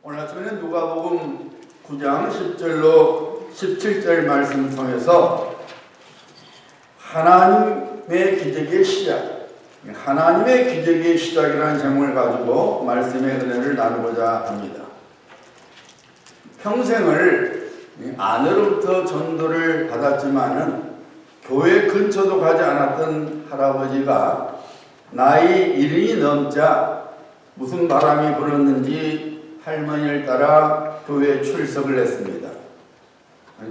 오늘 아침에는 누가복음 9장 10절로 17절 말씀 통해서 하나님의 기적의 시작, 하나님의 기적의 시작이라는 제목을 가지고 말씀의 은혜를 나누고자 합니다. 평생을 아내로부터 전도를 받았지만은 교회 근처도 가지 않았던 할아버지가 나이 70이 넘자 무슨 바람이 불었는지 할머니를 따라 교회에 출석을 했습니다.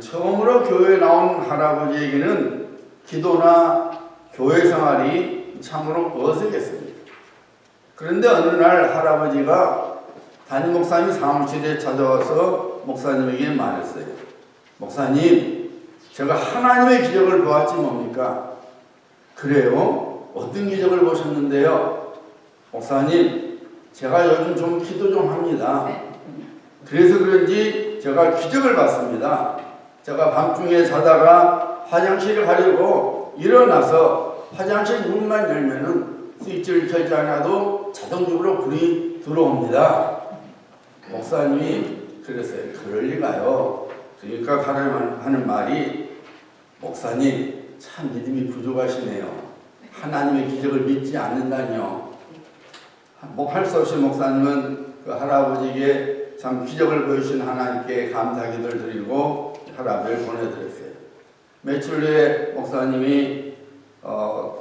처음으로 교회에 나온 할아버지에게는 기도나 교회 생활이 참으로 어색했습니다. 그런데 어느 날 할아버지가 담임 목사님 사무실에 찾아와서 목사님에게 말했어요. 목사님, 제가 하나님의 기적을 보았지 뭡니까? 그래요? 어떤 기적을 보셨는데요? 목사님, 제가 요즘 좀 기도 좀 합니다. 그래서 그런지 제가 기적을 봤습니다. 제가 밤중에 자다가 화장실을 가려고 일어나서 화장실 문만 열면은 스위치를 켜지 않아도 자동적으로 불이 들어옵니다. 목사님이 그랬어요. 그럴 리가요. 그러니까 하는 말이, 목사님 참 믿음이 부족하시네요. 하나님의 기적을 믿지 않는다니요. 할 수 없이 목사님은 그 할아버지에게 참 기적을 보여주신 하나님께 감사기도를 드리고 할아버지를 보내드렸어요. 며칠 후에 목사님이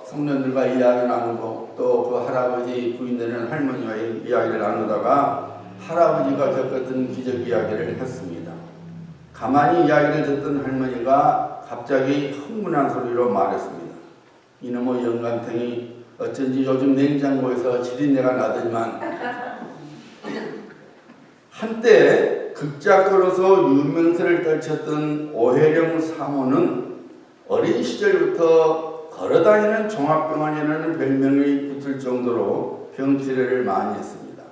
성도들과 이야기 나누고 또 그 할아버지 부인되는 할머니와 이야기를 나누다가 할아버지가 겪었던 기적 이야기를 했습니다. 가만히 이야기를 듣던 할머니가 갑자기 흥분한 소리로 말했습니다. 이놈의 영감탱이 어쩐지 요즘 냉장고에서 지린내가 나더니만. 한때 극작가로서 유명세를 떨쳤던 오혜령 사모는 어린 시절부터 걸어다니는 종합병원이라는 별명이 붙을 정도로 병치레를 많이 했습니다.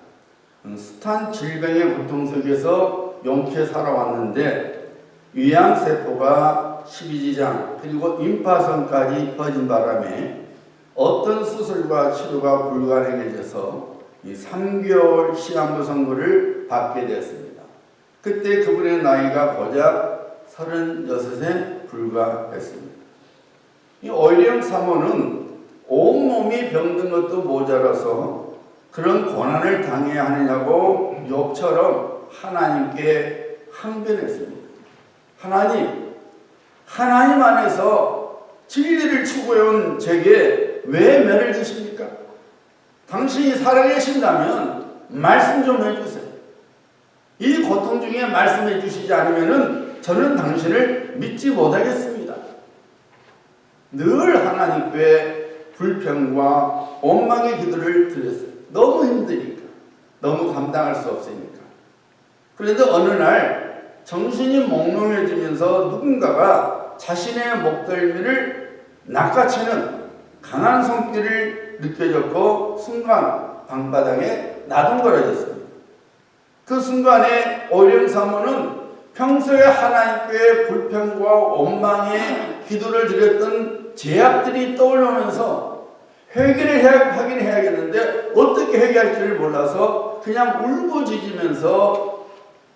숱한 질병의 고통 속에서 용케 살아왔는데 위암세포가 12지장 그리고 임파선까지 퍼진 바람에 어떤 수술과 치료가 불가능해져서 이 3개월 시한부 선고를 받게 되었습니다. 그때 그분의 나이가 고작 36에 불과했습니다. 이 오혜령 사모는 온몸이 병든 것도 모자라서 그런 고난을 당해야 하느냐고 욥처럼 하나님께 항변했습니다. 하나님 안에서 진리를 추구해온 제게 왜 매를 드십니까? 당신이 살아계신다면 말씀 좀 해주세요. 이 고통 중에 말씀해 주시지 않으면 저는 당신을 믿지 못하겠습니다. 늘 하나님께 불평과 원망의 기도를 드렸어요. 너무 힘드니까, 너무 감당할 수 없으니까. 그런데 어느 날 정신이 몽롱해지면서 누군가가 자신의 목덜미를 낚아채는 강한 손길을 느껴졌고 순간 방바닥에 나동거려졌습니다. 그 순간에 오혜령 사모는 평소에 하나님께 불평과 원망의 기도를 드렸던 죄악들이 떠올르면서 회개를 하긴 해야겠는데 어떻게 회개할지를 몰라서 그냥 울부짖으면서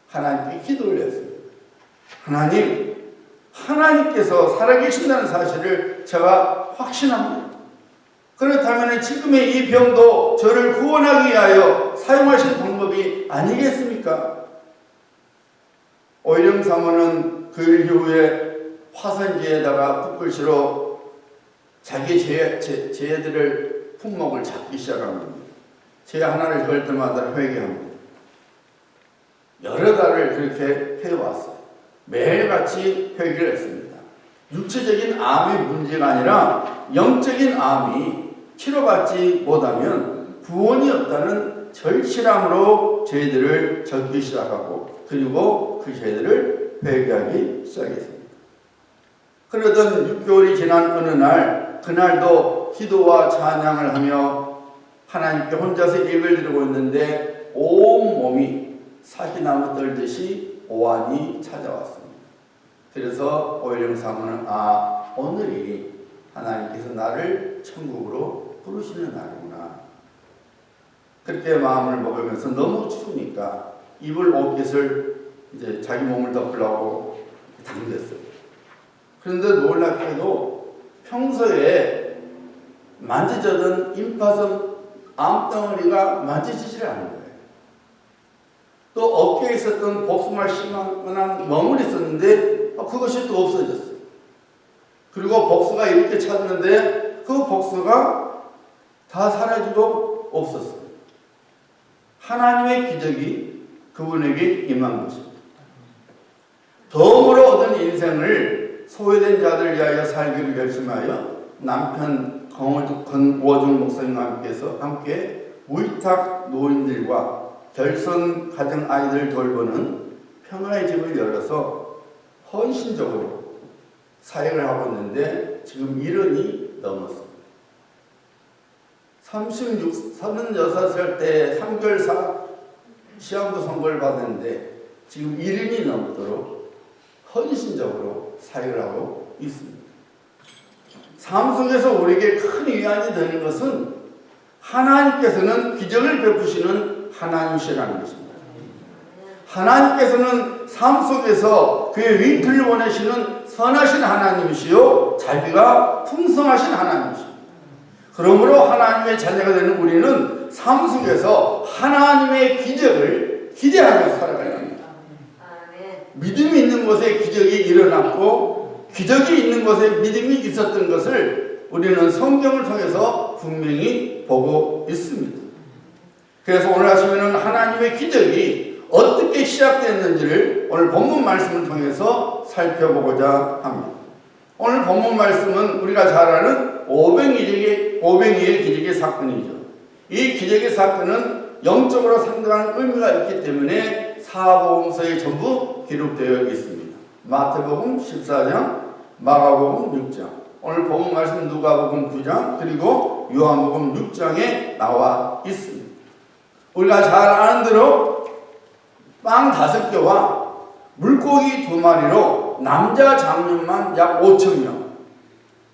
하나님께 기도를 했습니다. 하나님께서 살아계신다는 사실을 제가 확신합니다. 그렇다면 지금의 이 병도 저를 구원하기 위하여 사용하신 방법이 아니겠습니까? 오혜령 사모는 그 일 이후에 화선지에다가 붓글씨로 자기 죄들을 품목을 잡기 시작합니다. 죄 하나를 걸 때마다 회개합니다. 여러 달을 그렇게 해왔어요. 매일같이 회개를 했습니다. 육체적인 암이 문제가 아니라 영적인 암이 치료받지 못하면 구원이 없다는 절실함으로 죄들을 졌기 시작하고 그리고 그 죄들을 회개하기 시작했습니다. 그러던 6개월이 지난 어느 날, 그날도 기도와 찬양을 하며 하나님께 혼자서 예배를 드리고 있는데 온몸이 사시나무 떨듯이 오한이 찾아왔습니다. 그래서 오혜령 사모는 오늘이 하나님께서 나를 천국으로 부르시는 날이구나. 그렇게 마음을 먹으면서 너무 추우니까 이불 옷깃을 이제 자기 몸을 덮으려고 당겼어요. 그런데 놀랍게도 평소에 만지자던 임파선 암덩어리가 만지지질 않은 거예요. 또 어깨에 있었던 복숭아 심한 멍울이 있었는데 그것이 또 없어졌어요. 그리고 복수가 이렇게 찾는데 그 복수가 다 사라지고 없었어요. 하나님의 기적이 그분에게 임한 것입니다. 덤으로 얻은 인생을 소외된 자들 위하여 살기로 결심하여 남편 권오중 목사님과 함께 무위탁 노인들과 결손 가정 아이들 돌보는 평화의 집을 열어서 헌신적으로 사역을 하고 있는데 지금 1년이 넘었습니다. 36살 때 3개월 시한부 선고를 받았는데 지금 1년이 넘도록 헌신적으로 사역을 하고 있습니다. 삶 속에서 우리에게 큰 위안이 되는 것은 하나님께서는 기적을 베푸시는 하나님이시라는 것입니다. 하나님께서는 삶 속에서 그의 윈트를 보내시는 선하신 하나님이시요 자비가 풍성하신 하나님이십니다. 그러므로 하나님의 자녀가 되는 우리는 삶 속에서 하나님의 기적을 기대하면서 살아가야 합니다. 믿음이 있는 곳에 기적이 일어났고 기적이 있는 곳에 믿음이 있었던 것을 우리는 성경을 통해서 분명히 보고 있습니다. 그래서 오늘 아침에는 하나님의 기적이 어떻게 시작됐는지를 오늘 본문 말씀을 통해서 살펴보고자 합니다. 오늘 본문 말씀은 우리가 잘 아는 오병이의 기적의 사건이죠. 이 기적의 사건은 영적으로 상당한 의미가 있기 때문에 사복음서에 전부 기록되어 있습니다. 마태복음 14장, 마가복음 6장, 오늘 본문 말씀 누가복음 9장, 그리고 요한복음 6장에 나와 있습니다. 우리가 잘 아는 대로 빵 5개와 물고기 2마리로 남자 장년만 약 5,000명,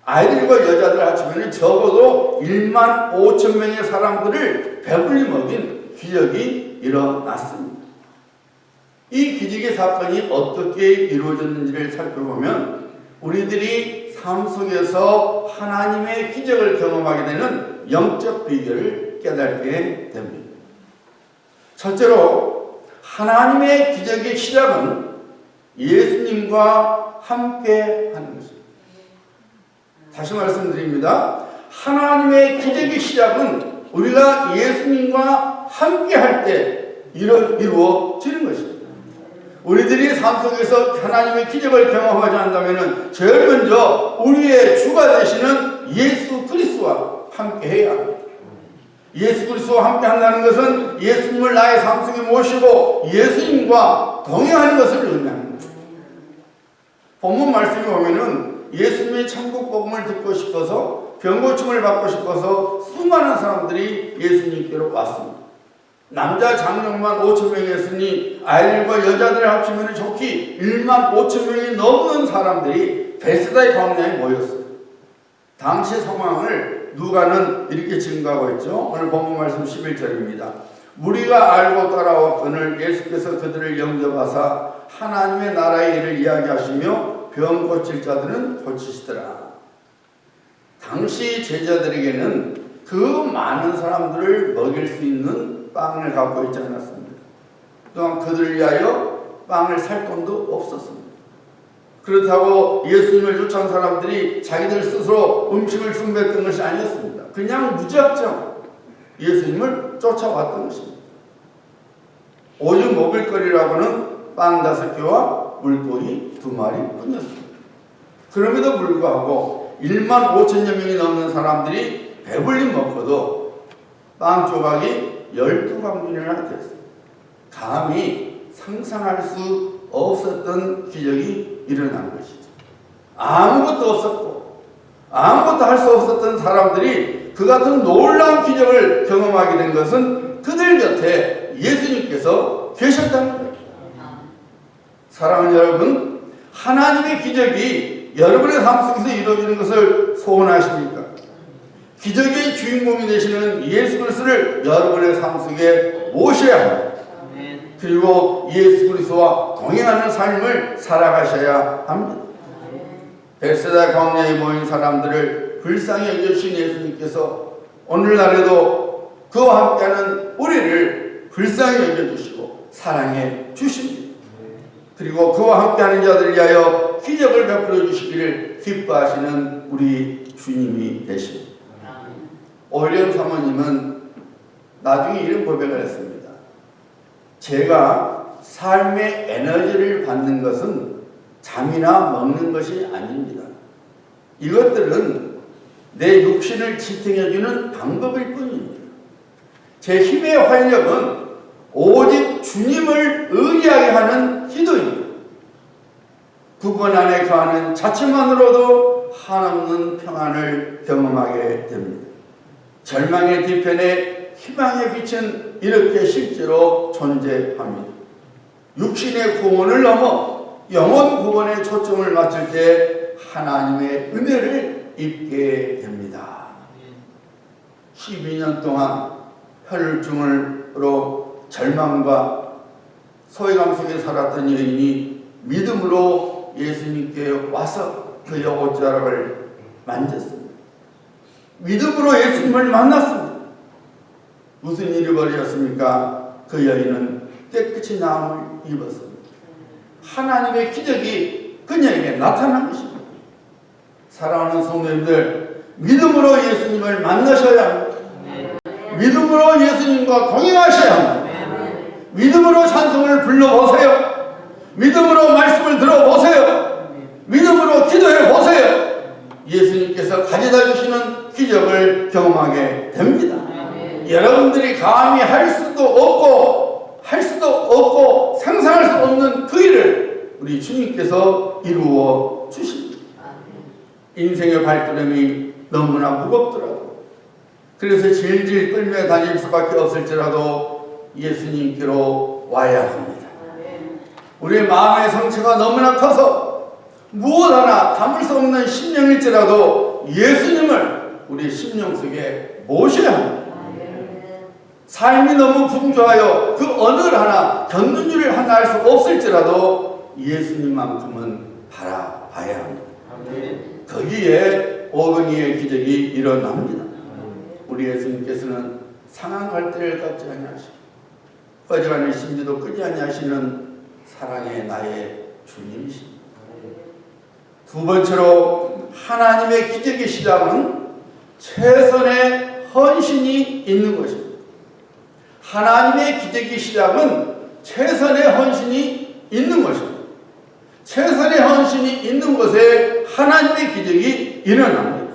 아이들과 여자들 합치면 적어도 15,000명의 사람들을 배불리 먹인 기적이 일어났습니다. 이 기적의 사건이 어떻게 이루어졌는지를 살펴보면 우리들이 삶 속에서 하나님의 기적을 경험하게 되는 영적 비결을 깨닫게 됩니다. 첫째로 하나님의 기적의 시작은 예수님과 함께 하는 것입니다. 다시 말씀드립니다. 하나님의 기적의 시작은 우리가 예수님과 함께 할 때 이루어지는 것입니다. 우리들이 삶 속에서 하나님의 기적을 경험하지 않는다면 제일 먼저 우리의 주가 되시는 예수 그리스도와 함께 해야 합니다. 예수 그리스도와 함께 한다는 것은 예수님을 나의 삶 속에 모시고 예수님과 동행하는 것을 의미합니다. 본문 말씀에 보면은 예수님의 천국 복음을 듣고 싶어서 병고침을 받고 싶어서 수많은 사람들이 예수님께로 왔습니다. 남자 장년만 5,000명이었으니 아이들과 여자들을 합치면 좋기 15,000명이 넘는 사람들이 베세다의 광야에 모였어요. 당시 상황을 누가는 이렇게 증거하고 있죠. 오늘 본문 말씀 11절입니다. 무리가 알고 따라왔거늘 예수께서 그들을 영접하사 하나님의 나라의 일을 이야기하시며 병 고칠 자들은 고치시더라. 당시 제자들에게는 그 많은 사람들을 먹일 수 있는 빵을 갖고 있지 않았습니다. 또한 그들을 위하여 빵을 살 돈도 없었습니다. 그렇다고 예수님을 쫓아온 사람들이 자기들 스스로 음식을 준비했던 것이 아니었습니다. 그냥 무작정 예수님을 쫓아왔던 것입니다. 오직 먹을거리라고는 빵 5개와 물고기 2마리 뿐이었습니다. 그럼에도 불구하고 15,000여 명이 넘는 사람들이 배불리 먹고도 빵 조각이 12광분이나 됐습니다. 감히 상상할 수 없었던 기적이 일어난 것이죠. 아무것도 없었고 아무것도 할 수 없었던 사람들이 그 같은 놀라운 기적을 경험하게 된 것은 그들 곁에 예수님께서 계셨다는 거예요. 사랑하는 여러분, 하나님의 기적이 여러분의 삶 속에서 이루어지는 것을 소원하십니까? 기적의 주인공이 되시는 예수 그리스도를 여러분의 삶 속에 모셔야 합니다. 그리고 예수 그리스도와 동행하는 삶을 살아가셔야 합니다. 벳세다 광야에 모인 사람들을 불쌍히 여겨주신 예수님께서 오늘날에도 그와 함께하는 우리를 불쌍히 여겨주시고 사랑해 주십니다. 그리고 그와 함께하는 자들을 위하여 기적을 베풀어 주시기를 기뻐하시는 우리 주님이 되십니다. 오혜령 사모님은 나중에 이런 고백을 했습니다. 제가 삶의 에너지를 받는 것은 잠이나 먹는 것이 아닙니다. 이것들은 내 육신을 지탱해주는 방법일 뿐입니다. 제 힘의 활력은 오직 주님을 의지하게 하는 기도입니다. 구원 안에 거하는 자체만으로도 한없는 평안을 경험하게 됩니다. 절망의 뒤편에 희망의 빛은 이렇게 실제로 존재합니다. 육신의 구원을 넘어 영혼 구원에 초점을 맞출 때 하나님의 은혜를 입게 됩니다. 12년 동안 혈루증으로 절망과 소외감 속에 살았던 여인이 믿음으로 예수님께 와서 그 여옷자락을 만졌습니다. 믿음으로 예수님을 만났습니다. 무슨 일이 벌어졌습니까? 그 여인은 깨끗이 나음을 입었습니다. 하나님의 기적이 그녀에게 나타난 것입니다. 사랑하는 성도님들, 믿음으로 예수님을 만나셔야 합니다. 믿음으로 예수님과 동행하셔야 합니다. 믿음으로 찬송을 불러보세요. 믿음으로 말씀을 들어보세요. 믿음으로 기도해보세요. 예수님께서 가져다 주시는 기적을 경험하게 됩니다. 여러분들이 감히 할 수도 없고 상상할 수 없는 그 일을 우리 주님께서 이루어 주십니다. 인생의 발걸음이 너무나 무겁더라도, 그래서 질질 끌며 다닐 수밖에 없을지라도 예수님께로 와야 합니다. 우리의 마음의 상처가 너무나 커서 무엇 하나 담을 수 없는 심령일지라도 예수님을 우리 심령 속에 모셔야 합니다. 삶이 너무 풍조하여 그 어느 하나 겪는 줄을 하나 알 수 없을지라도 예수님만큼은 바라봐야 합니다. 거기에 오병이의 기적이 일어납니다. 우리 예수님께서는 상한 갈대를 깎지 아니하시고 꺼져가는 심지도 끄지 아니하시는 사랑의 나의 주님이십니다. 두 번째로 하나님의 기적의 시작은 최선의 헌신이 있는 것입니다. 하나님의 기적의 시작은 최선의 헌신이 있는 것입니다. 최선의 헌신이 있는 곳에 하나님의 기적이 일어납니다.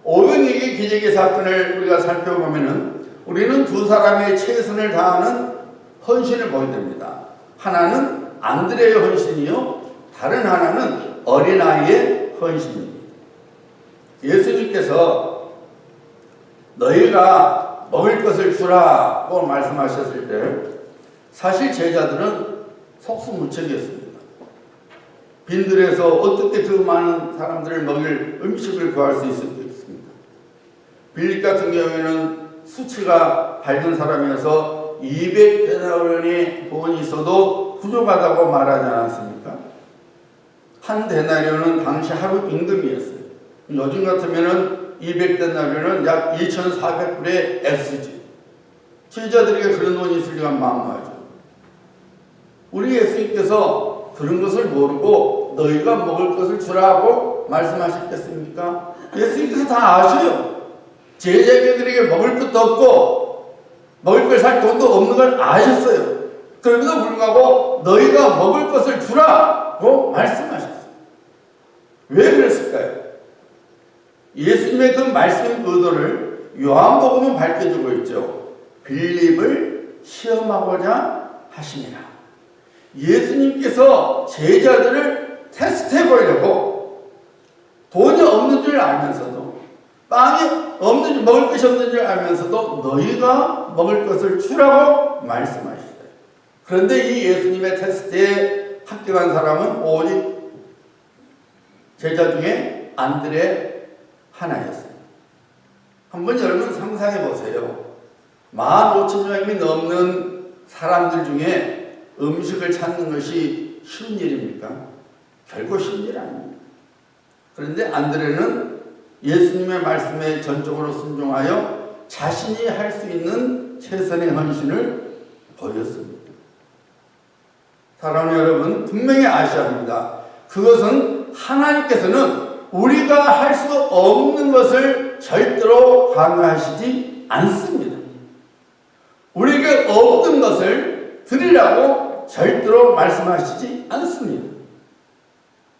오병이의 기적의 사건을 우리가 살펴보면 우리는 두 사람의 최선을 다하는 헌신을 보게 됩니다. 하나는 안드레의 헌신이요, 다른 하나는 어린아이의 헌신입니다. 예수님께서 너희가 먹을 것을 주라고 말씀하셨을 때 사실 제자들은 속수무책이었습니다. 빈들에서 어떻게 그 많은 사람들을 먹일 음식을 구할 수 있었겠습니까? 빌립 같은 경우에는 수치가 밝은 사람이어서 200데나리온의 돈이 있어도 부족하다고 말하지 않았습니까? 한 데나리온은 당시 하루 임금이었어요. 요즘 같으면은 200데나리온은 약 2,400불의 액수지. 제자들에게 그런 돈이 있을 리가 만무하죠. 우리 예수님께서 그런 것을 모르고 너희가 먹을 것을 주라고 말씀하셨겠습니까? 예수님께서 다 아셔요. 제자들에게 먹을 것도 없고 먹을 걸 살 돈도 없는 걸 아셨어요. 그럼에도 불구하고 너희가 먹을 것을 주라고 말씀하셨어요. 왜 그랬을까요? 예수님의 그 말씀의 의도를 요한복음은 밝혀주고 있죠. 빌립을 시험하고자 하심이라. 예수님께서 제자들을 테스트해 보려고 돈이 없는 줄 알면서도, 빵이 없는 줄, 먹을 것이 없는 줄 알면서도 너희가 먹을 것을 주라고 말씀하시더라. 그런데 이 예수님의 테스트에 합격한 사람은 오직 제자 중에 안드레 하나였어요. 한번 여러분 상상해 보세요. 15,000명이 넘는 사람들 중에 음식을 찾는 것이 쉬운 일입니까? 결코 쉬운 일 아닙니다. 그런데 안드레는 예수님의 말씀에 전적으로 순종하여 자신이 할 수 있는 최선의 헌신을 보였습니다. 사랑하는 여러분, 분명히 아셔야 합니다. 그것은 하나님께서는 우리가 할 수 없는 것을 절대로 강요하시지 않습니다. 우리에게 없는 것을 드리라고 절대로 말씀하시지 않습니다.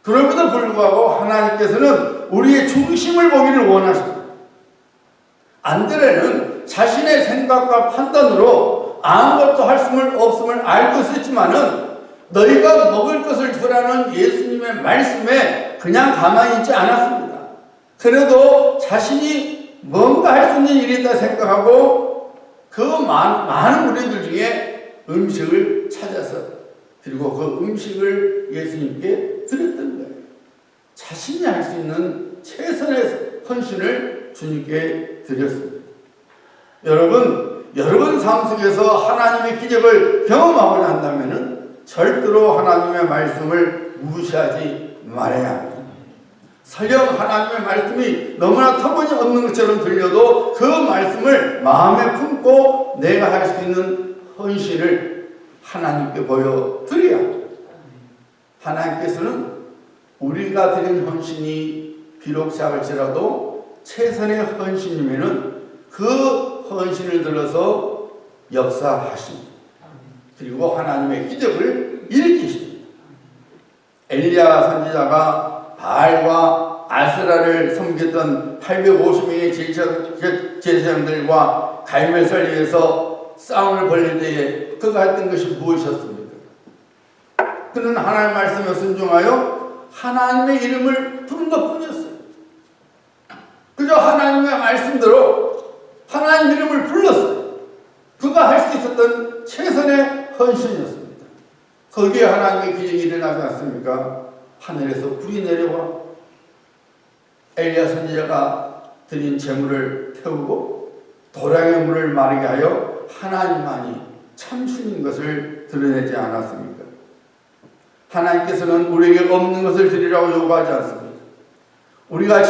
그럼에도 불구하고 하나님께서는 우리의 중심을 보기를 원하십니다. 안드레는 자신의 생각과 판단으로 아무것도 할 수 없음을 알고 있었지만은 너희가 먹을 것을 주라는 예수님의 말씀에 그냥 가만히 있지 않았습니다. 그래도 자신이 뭔가 할 수 있는 일이다 생각하고 그 많은 우리들 중에 음식을 찾아서 그리고 그 음식을 예수님께 드렸던 거예요. 자신이 할 수 있는 최선의 헌신을 주님께 드렸습니다. 여러분 삶 속에서 하나님의 기적을 경험하고자 한다면은 절대로 하나님의 말씀을 무시하지 말아야 합니다. 설령 하나님의 말씀이 너무나 터무니없는 것처럼 들려도 그 말씀을 마음에 품고 내가 할 수 있는 헌신을 하나님께 보여드려야 합니다. 하나님께서는 우리가 드린 헌신이 비록 작을지라도 최선의 헌신이면은 그 헌신을 들어서 역사하십니다. 그리고 하나님의 기적을 일으키십니다. 엘리야 선지자가 바알과 아스라를 섬겼던 850명의 제사장들과 갈멜을 위해서 싸움을 벌일 때에 그가 했던 것이 무엇이었습니까? 그는 하나님의 말씀에 순종하여 하나님의 이름을 부른 것뿐이었어요. 그저 하나님의 말씀대로 하나님 이름을 불렀어요. 그가 할 수 있었던 최선의 헌신이었습니다. 거기에 하나님의 기적이 일어나지 않습니까? 하늘에서 불이 내려와 엘리야 선지자가 드린 제물을 태우고 도량의 물을 마르게 하여 하나님만이 참신인 것을 드러내지 않았습니까? 하나님께서는 우리에게 없는 것을 드리라고 요구하지 않습니다. 우리가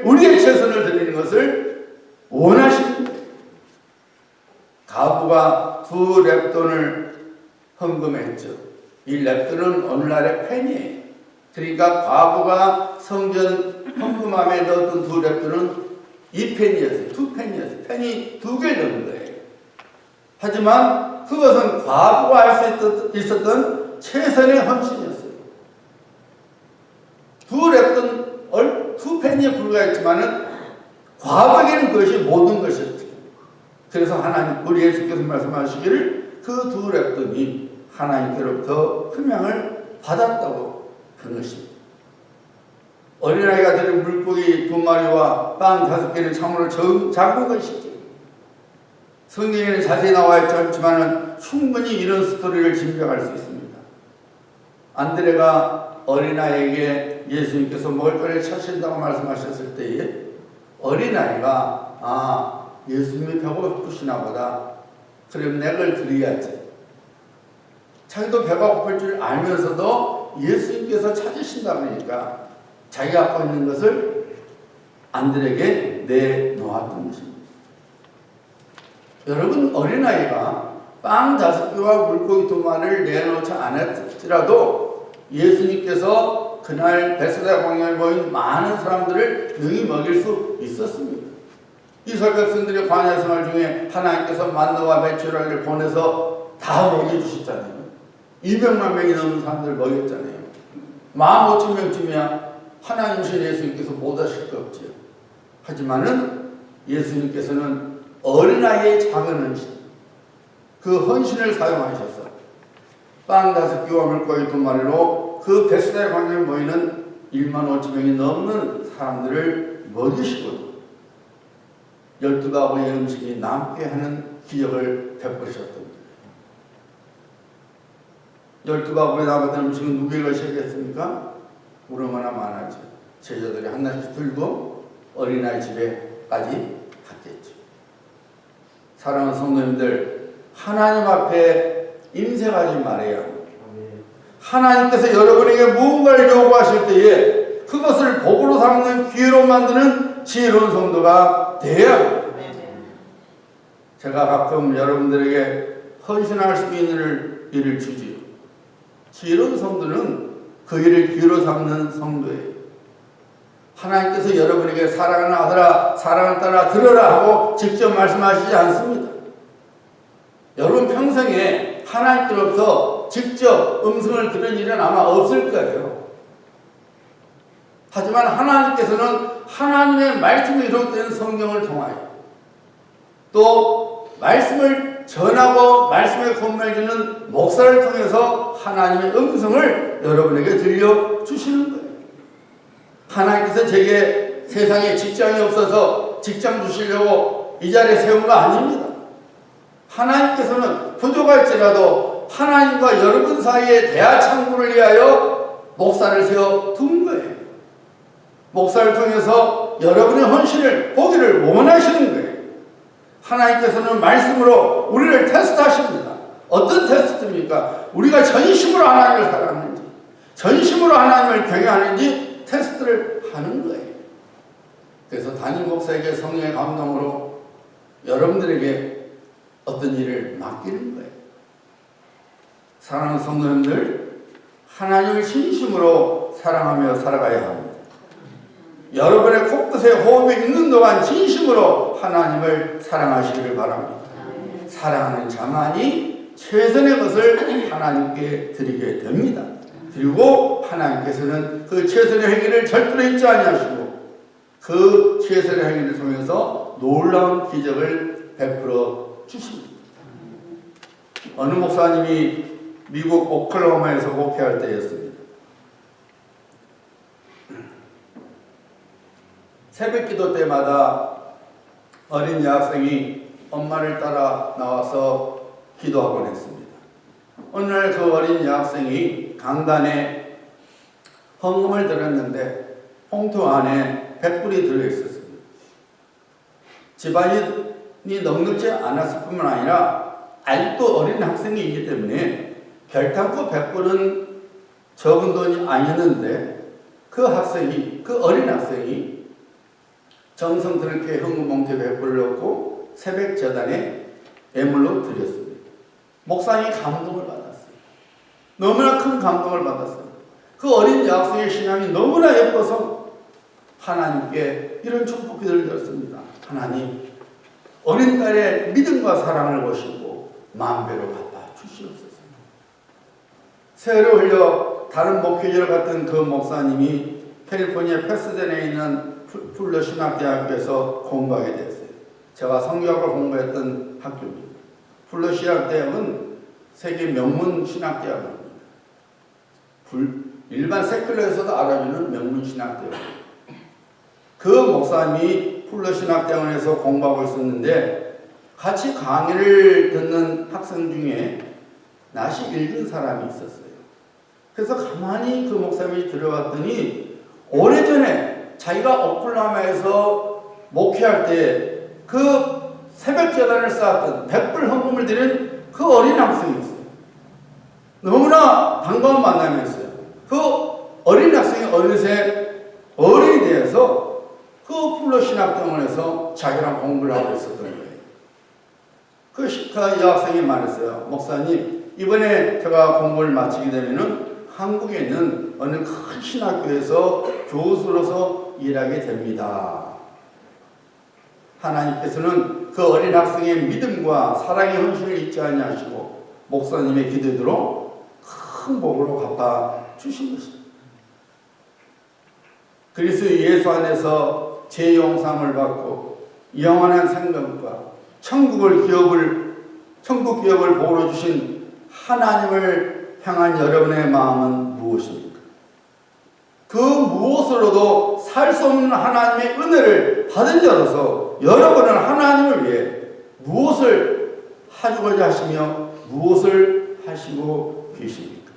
우리의 최선을 드리는 것을 원하십니다. 가부가 2 렙돈을 헌금했죠. 이 렙돈은 오늘날의 펜이에요. 그러니까 과부가 성전 헌금함에 넣었던 2 렙돈은 2펜이었어요. 2펜이었어요. 펜이 2개를 넣은 거예요. 하지만 그것은 과부가 할 수 있었던 최선의 헌신이었어요. 2 렙돈, 2펜에 불과했지만은 과부에게는 그것이 모든 것이었죠. 그래서 하나님, 우리 예수께서 말씀하시기를 그 2 렙돈이 하나님께로부터 흠양을 받았다고 한 것입니다. 어린아이가 드린 물고기 2마리와 빵 5개는 참으로 작은 것이죠. 성경에는 자세히 나와 있지 않지만 충분히 이런 스토리를 짐작할 수 있습니다. 안드레가 어린아이에게 예수님께서 먹을 거를 찾으신다고 말씀하셨을 때에 어린아이가 예수님이 배고프시나 보다. 그럼 내가 드려야지. 자기도 배가 고플 줄 알면서도 예수님께서 찾으신다 그러니까 자기가 갖고 있는 것을 안드레에게 내놓았던 것입니다. 여러분, 어린아이가 빵 5개와 물고기 2마리를 내놓지 않았지라도 예수님께서 그날 베스다 광야에 모인 많은 사람들을 능히 먹일 수 있었습니다. 이스라엘 백성들의 광야 생활 중에 하나님께서 만나와 메추라기를 보내서 다 먹여주셨잖아요. 200만 명이 넘는 사람들을 먹였잖아요. 15,000명쯤이야 하나님이신 예수님께서 못 하실 거 없지요. 하지만은 예수님께서는 어린아이의 작은 헌신, 그 헌신을 사용하셔서 빵 5개와 물고기 2마리로 그 베스다의 광야에 모이는 15,000명이 넘는 사람들을 먹이시고 12가구의 음식이 남게 하는 기적을 베푸셨던 거예요. 12가구에 남았던 음식은 누구의 것이겠습니까? 얼마나 많았죠. 제자들이 하나씩 들고 어린아이 집에까지 갔겠죠. 사랑하는 성도님들, 하나님 앞에 임생하지 말아야 합니다. 하나님께서 여러분에게 무언가를 요구하실 때에 그것을 복으로 삼는 기회로 만드는 지혜로운 성도가 되어야 합니다. 제가 가끔 여러분들에게 헌신할 수 있는 일을 주지요. 지혜로운 성도는 그 일을 기회로 삼는 성도예요. 하나님께서 여러분에게 사랑하는 아들아, 사랑하는 딸아 들으라 하고 직접 말씀하시지 않습니다. 여러분 평생에 하나님께로부터 직접 음성을 들은 일은 아마 없을 거예요. 하지만 하나님께서는 하나님의 말씀이 기록된 성경을 통하여 또 말씀을 전하고 말씀의 권면을 주는 목사를 통해서 하나님의 음성을 여러분에게 들려주시는 거예요. 하나님께서 제게 세상에 직장이 없어서 직장 주시려고 이 자리에 세운 거 아닙니다. 하나님께서는 부족할지라도 하나님과 여러분 사이의 대화 창구를 위하여 목사를 세워 둔 거예요. 목사를 통해서 여러분의 헌신을 보기를 원하시는 거예요. 하나님께서는 말씀으로 우리를 테스트하십니다. 어떤 테스트입니까? 우리가 전심으로 하나님을 사랑하는지, 전심으로 하나님을 경외하는지 테스트를 하는 거예요. 그래서 담임 목사에게 성령의 감동으로 여러분들에게 어떤 일을 맡기는 거예요. 사랑하는 성도님들, 하나님을 진심으로 사랑하며 살아가야 합니다. 여러분의 코끝에 호흡이 있는 동안 진심으로 하나님을 사랑하시기를 바랍니다. 사랑하는 자만이 최선의 것을 하나님께 드리게 됩니다. 그리고 하나님께서는 그 최선의 행위를 절대로 잊지 아니하시고 그 최선의 행위를 통해서 놀라운 기적을 베풀어 주십니다. 어느 목사님이 미국 오클라호마에서 목회할 때였습니다. 새벽 기도 때마다 어린 여학생이 엄마를 따라 나와서 기도하곤 했습니다. 어느 날 그 어린 여학생이 강단에 헌금을 드렸는데 봉투 안에 100불이 들어있었습니다. 집안이 넉넉지 않았을 뿐만 아니라 아직도 어린 학생이기 때문에 결단코 100불은 적은 돈이 아니었는데 그 어린 학생이 정성스럽게 헌금 봉투에 100불을 넣고 새벽 제단에 예물로 드렸습니다. 목사님이 감동을 받았어요. 너무나 큰 감동을 받았어요. 그 어린 여학생의 신앙이 너무나 예뻐서 하나님께 이런 축복 기도를 드렸습니다. 하나님, 어린 딸의 믿음과 사랑을 보시고 만배로 갚아 주시옵소서. 세월이 흘려 다른 목회지로 갔던 그 목사님이 캘리포니아 패스덴에 있는 풀러 신학대학교에서 공부하게 되었어요. 제가 성경학을 공부했던 학교입니다. 풀러 신학대학은 세계 명문 신학대학입니다. 일반 세큘러에서도 알아주는 명문 신학대학입니다. 그 목사님이 풀러 신학대학원에서 공부하고 있었는데 같이 강의를 듣는 학생 중에 낯이 읽은 사람이 있었어요. 그래서 가만히 그 목사님이 들어봤더니 오래전에 자기가 오클라호마에서 목회할 때 그 새벽 제단을 쌓았던 100불 헌금을 드린 그 어린 학생이었어요. 너무나 반가운 만남이었어요. 그 어린 학생이 어느새 어른이 되어서 그 풀러 신학병원에서 자기랑 공부를 하고 있었던 거예요. 그 여학생이 말했어요. 목사님, 이번에 제가 공부를 마치게 되면은 한국에 있는 어느 큰 신학교에서 교수로서 일하게 됩니다. 하나님께서는 그 어린 학생의 믿음과 사랑의 헌신을 잊지 아니하시고 목사님의 기도대로 큰 복으로 갚아 주신 것입니다. 그리스도 예수 안에서 재용상을 받고 영원한 생명과 천국 기업을 복으로 주신 하나님을 향한 여러분의 마음은 무엇입니까? 그 무엇으로도 살 수 없는 하나님의 은혜를 받은 자로서 여러분은 하나님을 위해 무엇을 하고자 하시며 무엇을 하시고 계십니까?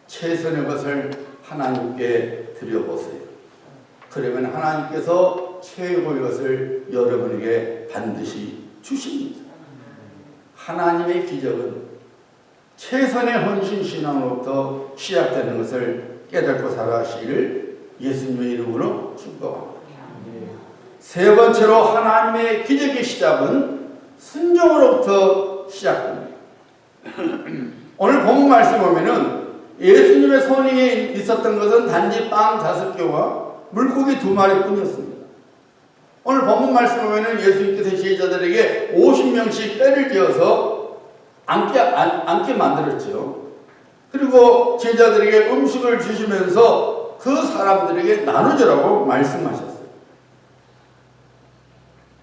최선의 것을 하나님께 드려보세요. 그러면 하나님께서 최고의 것을 여러분에게 반드시 주십니다. 하나님의 기적은 최선의 헌신 신앙으로부터 시작되는 것을 깨닫고 살아가시기를 예수님의 이름으로 축복합니다. 세 번째로 하나님의 기적의 시작은 순종으로부터 시작됩니다. 오늘 본문 말씀 보면은 예수님의 손에 있었던 것은 단지 빵 5개와 물고기 2마리 뿐이었습니다. 오늘 본문 말씀 보면은 예수님께서 제자들에게 50명씩 떼를 지어서 앉게 만들었죠. 그리고 제자들에게 음식을 주시면서 그 사람들에게 나누자라고 말씀하셨어요.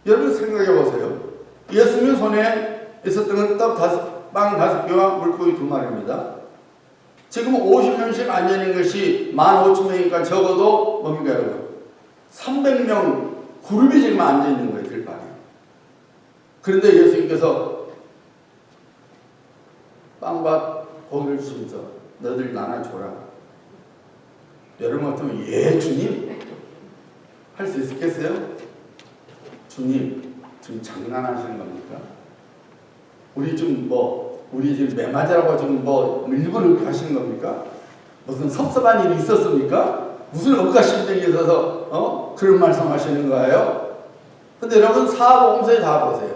여러분 생각해 보세요. 예수님 손에 있었던 건 빵 5개와 물고기 2마리입니다. 지금 50명씩 앉아있는 것이 15,000명이니까 적어도 뭡니까 여러분? 300명 그룹이 지금 앉아있는 거예요. 들판에. 그런데 예수님께서 빵과 고기를 주시면서 너들 나눠줘라. 여러분 같으면 예 주님? 할 수 있겠어요? 주님 지금 장난하시는 겁니까? 우리 지금 매맞으라고 지금 일부러 이렇게 하시는 겁니까? 무슨 섭섭한 일이 있었습니까? 무슨 억가 심정이 있어서 그런 말씀 하시는 거예요? 근데 여러분 사복음서에 다 보세요.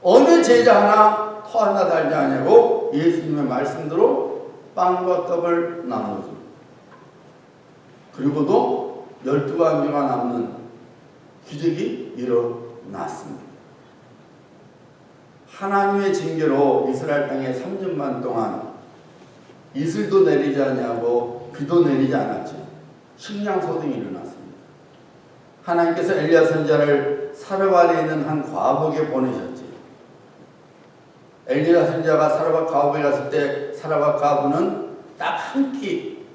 어느 제자 하나 토 하나 달지 않냐고 예수님의 말씀대로 빵과 떡을 나눠줍니다. 그리고도 12관계가 남는 기적이 일어났습니다. 하나님의 징계로 이스라엘 땅에 3년만 동안 이슬도 내리지 않냐고 비도 내리지 않았지. 식량소동이 일어났습니다. 하나님께서 엘리야 선지자를 사르밧에 있는 한 과부에게 보내셨지. 엘리야 선지자가 사르밧 과부에 갔을 때 사르밧 과부는 딱 한 끼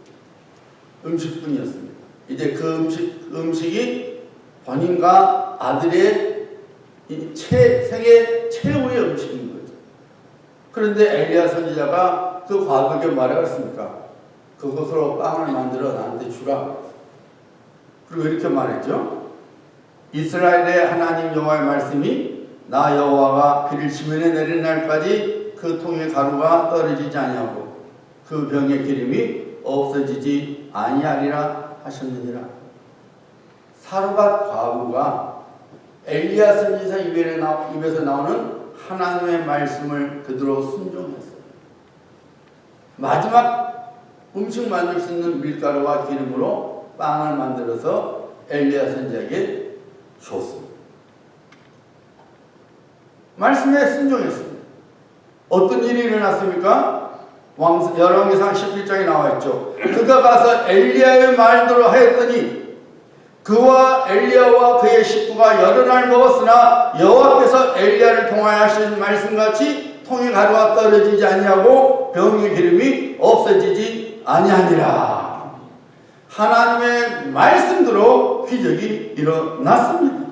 음식뿐이었습니다. 이제 그 음식이 본인과 아들의 생애 최후의 음식인 거죠. 그런데 엘리야 선지자가 그 과부에게 말했습니까? 그것으로 빵을 만들어 나한테 주라. 그리고 이렇게 말했죠. 이스라엘의 하나님 여호와의 말씀이 나 여호와가 비를 지면에 내리는 날까지 그 통의 가루가 떨어지지 아니하고 그 병의 기름이 없어지지 아니하리라 하셨느니라. 사르밧 과부가 엘리야 선지자 입에서 나오는 하나님의 말씀을 그대로 순종했어요. 마지막 음식 만들 수 있는 밀가루와 기름으로 빵을 만들어서 엘리야 선지자에게 줬습니다. 말씀에 순종했습니다. 어떤 일이 일어났습니까? 열왕기상 11장에 나와 있죠. 그가 가서 엘리야의 말대로 하였더니 그와 엘리야와 그의 식구가 여러 날 먹었으나 여호와께서 엘리야를 통하여 하신 말씀같이 통의 가루가 떨어지지 아니하고 병의 기름이 없어지지 아니하니라. 하나님의 말씀대로 기적이 일어났습니다.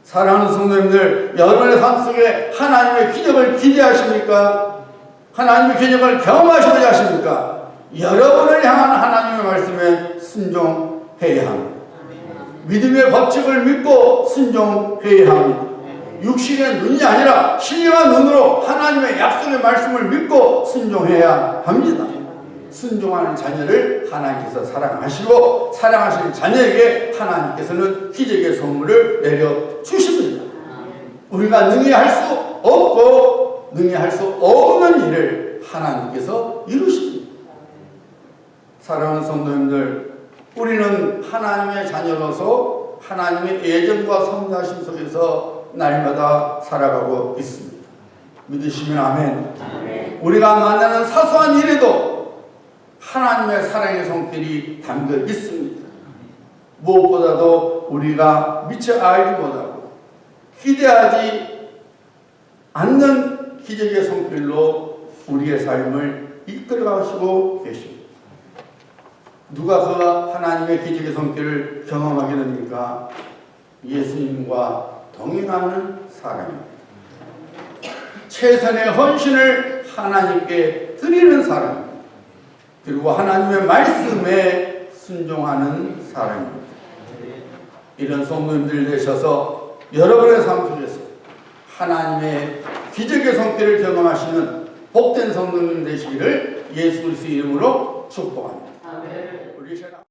사랑하는 성도님들, 여러분의 삶 속에 하나님의 기적을 기대하십니까? 하나님의 기적을 경험하시고자 하십니까? 여러분을 향한 하나님의 말씀에 순종해야 합니다. 믿음의 법칙을 믿고 순종해야 합니다. 육신의 눈이 아니라 신령한 눈으로 하나님의 약속의 말씀을 믿고 순종해야 합니다. 순종하는 자녀를 하나님께서 사랑하시고 사랑하시는 자녀에게 하나님께서는 기적의 선물을 내려주십니다. 우리가 능히 할 수 없고 능히 할 수 없는 일을 하나님께서 이루십니다. 사랑하는 성도님들, 우리는 하나님의 자녀로서 하나님의 예정과 섭리하심 속에서 날마다 살아가고 있습니다. 믿으시면 아멘. 아멘. 우리가 만나는 사소한 일에도 하나님의 사랑의 손길이 담겨 있습니다. 무엇보다도 우리가 미처 알지 못하고 기대하지 않는 기적의 손길로 우리의 삶을 이끌어가시고 계십니다. 누가 그 하나님의 기적의 손길을 경험하게 됩니까? 예수님과 동행하는 사람입니다. 최선의 헌신을 하나님께 드리는 사람입니다. 그리고 하나님의 말씀에 순종하는 사람입니다. 이런 성도님들 되셔서 여러분의 삶 속에서 하나님의 기적의 손길을 경험하시는 복된 성도님 되시기를 예수 그리스도 이름으로 축복합니다. 아멘. 우리